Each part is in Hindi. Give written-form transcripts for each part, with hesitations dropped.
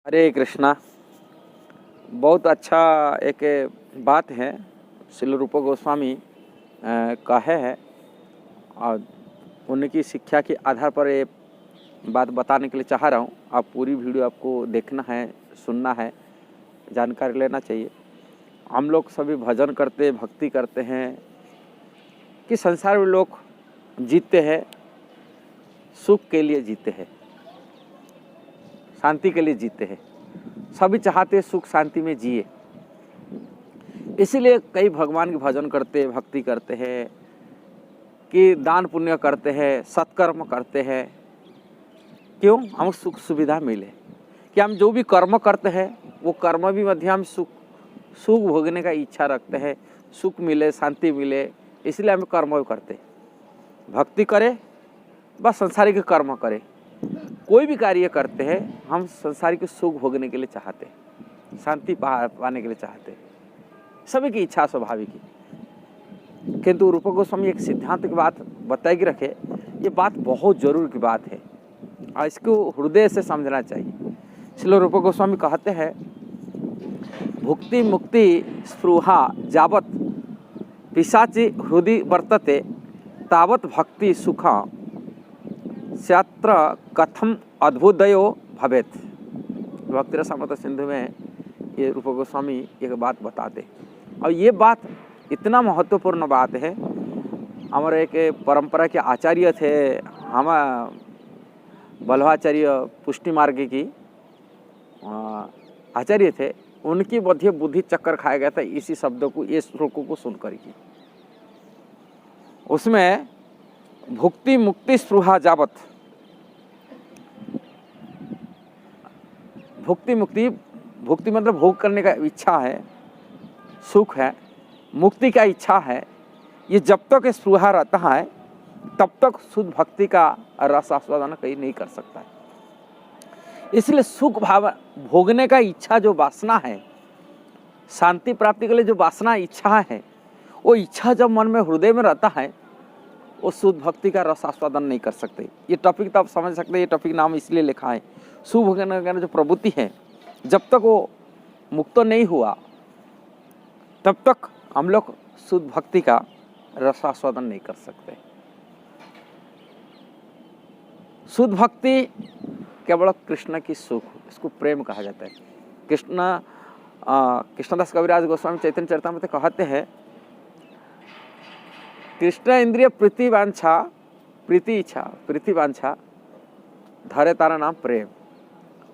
हरे कृष्णा। बहुत अच्छा एक बात है, श्रील रूप गोस्वामी कहे हैं और उनकी शिक्षा के आधार पर ये बात बताने के लिए चाह रहा हूँ। आप पूरी वीडियो आपको देखना है, सुनना है, जानकारी लेना चाहिए। हम लोग सभी भजन करते, भक्ति करते हैं कि संसार में लोग जीते हैं, सुख के लिए जीते हैं, शांति के लिए जीते हैं। सभी चाहते सुख शांति में जिए, इसीलिए कई भगवान के भजन करते, भक्ति करते हैं, कि दान पुण्य करते हैं, सत्कर्म करते हैं। क्यों? हम सुख सुविधा मिले कि हम जो भी कर्म करते हैं वो कर्म भी मध्य हम सुख भोगने का इच्छा रखते हैं, सुख मिले, शांति मिले, इसलिए हम कर्म भी करते। भक्ति करें, बस संसारिक कर्म करें, कोई भी कार्य करते हैं हम संसारिक सुख भोगने के लिए चाहते, शांति पाने के लिए चाहते, सभी की इच्छा स्वाभाविक है। किंतु रूप गोस्वामी एक सिद्धांत की बात बताए कि रखे, ये बात बहुत जरूरी की बात है और इसको हृदय से समझना चाहिए। इसलिए रूप गोस्वामी कहते हैं, भुक्ति मुक्ति स्पृहा जावत पिशाचि हृदय वर्तते तावत भक्ति सुखा स्यात्र कथम अद्भुतयो भवेत। भक्ति रसामृत सिंधु में ये रूप गोस्वामी एक बात बताते, और ये बात इतना महत्वपूर्ण बात है। हमारे एक परंपरा के आचार्य थे, हम बल्लभाचार्य पुष्टि मार्ग की आचार्य थे, उनकी मध्य बुद्धि चक्कर खाया गया था इसी शब्दों को, ये श्लोकों को सुनकर की। उसमें भुक्ति मुक्ति स्पृहा जावत, भुक्ति मुक्ति, भुक्ति मतलब भोग करने का इच्छा है, सुख है, मुक्ति का इच्छा है, ये जब तक स्पृहा रहता है तब तक शुद्ध भक्ति का रस आस्वादन कहीं नहीं कर सकता है। इसलिए सुख भाव भोगने का इच्छा जो वासना है, शांति प्राप्ति के लिए जो वासना इच्छा है, वो इच्छा जब मन में हृदय में रहता है वो शुद्ध भक्ति का रस आस्वादन नहीं कर सकते। ये टॉपिक तो आप समझ सकते हैं, ये टॉपिक नाम इसलिए लिखा है। शुभ भोगने का जो प्रवृत्ति है, जब तक वो मुक्त नहीं हुआ तब तक हम लोग शुद्ध भक्ति का रस आस्वादन नहीं कर सकते। शुद्ध भक्ति केवल कृष्ण की सुख, इसको प्रेम कहा जाता है। कृष्णदास कविराज गोस्वामी चैतन्य चरितामृत कहते हैं, कृष्ण इंद्रिय प्रीति वांछा, प्रीति इच्छा, प्रीति वांछा धरे तारा नाम प्रेम,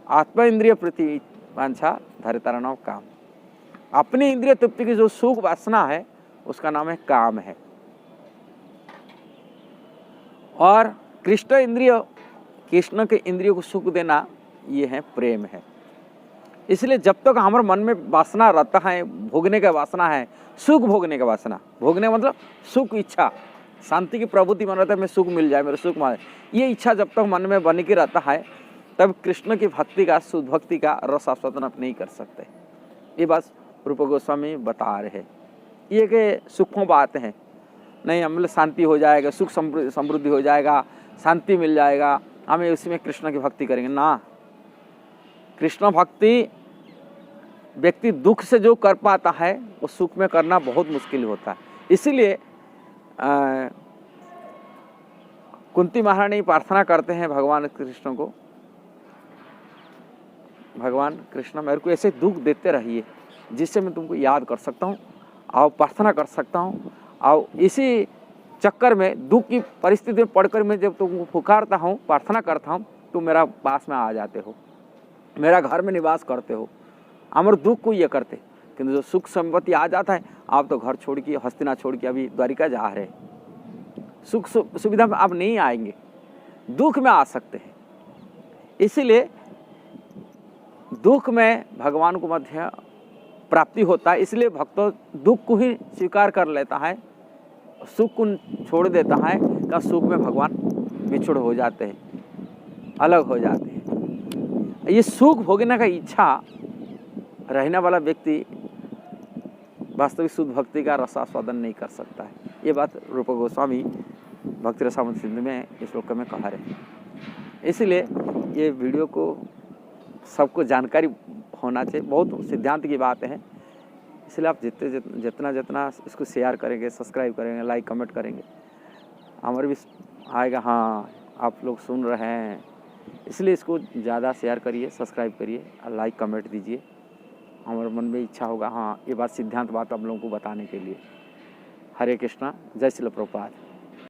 आत्मा इंद्रिय प्रीति वांछा धरे तारा नाम काम। अपनी इंद्रिय तृप्ति की जो सुख वासना है उसका नाम है काम है, और कृष्ण इंद्रिय, कृष्ण के इंद्रियों को सुख देना ये है प्रेम है। इसलिए जब तक हमारे मन में वासना रहता है, भोगने का वासना है, सुख भोगने का वासना, भोगने का मतलब सुख इच्छा, शांति की प्रवृत्ति मन रहता है, मैं सुख मिल जाए, मेरे सुख मिल, ये इच्छा जब तक मन में बन के रहता है तब कृष्ण की भक्ति का, शुद्ध भक्ति का रस आस्वादन आप नहीं कर सकते। ये बात रूप गोस्वामी बता रहे हैं। ये कि सुखों बात है नहीं, हम शांति हो जाएगा, सुख समृद्धि हो जाएगा, शांति मिल जाएगा, हमें उसी में कृष्ण की भक्ति करेंगे ना। कृष्ण भक्ति व्यक्ति दुख से जो कर पाता है वो सुख में करना बहुत मुश्किल होता है। इसीलिए कुंती महारानी प्रार्थना करते हैं भगवान कृष्ण को, भगवान कृष्ण मेरे को ऐसे दुख देते रहिए जिससे मैं तुमको याद कर सकता हूँ और प्रार्थना कर सकता हूँ, और इसी चक्कर में दुख की परिस्थिति में पढ़कर मैं जब तुमको पुकारता हूँ, प्रार्थना करता हूँ, तो मेरा पास में आ जाते हो, मेरा घर में निवास करते हो। हमारे दुख को ये करते, किंतु जो सुख संपत्ति आ जाता है, आप तो घर छोड़ के, हस्तिना छोड़ के अभी द्वारिका जा रहे, सुख सुविधा में आप नहीं आएंगे, दुख में आ सकते हैं। इसीलिए दुख में भगवान को मध्य प्राप्ति होता है, इसलिए भक्तों दुख को ही स्वीकार कर लेता है, सुख को छोड़ देता है, का सुख में भगवान विछुड़ हो जाते हैं, अलग हो जाते हैं। ये सुख भोगने का इच्छा रहने वाला व्यक्ति वास्तविक शुद्ध भक्ति का रसास्वादन नहीं कर सकता है। ये बात रूप गोस्वामी भक्ति रसामृत सिंधु में इस श्लोक में कहा रहे। इसलिए ये वीडियो को सबको जानकारी होना चाहिए, बहुत सिद्धांत की बात है। इसलिए आप जितना इसको शेयर करेंगे, सब्सक्राइब करेंगे, लाइक कमेंट करेंगे, हमारे भी आएगा हाँ आप लोग सुन रहे हैं। इसलिए इसको ज़्यादा शेयर करिए, सब्सक्राइब करिए और लाइक कमेंट दीजिए। हमारे मन में इच्छा होगा हाँ ये बात सिद्धांत बात आप लोगों को बताने के लिए। हरे कृष्णा, जय श्रील प्रभुपाद।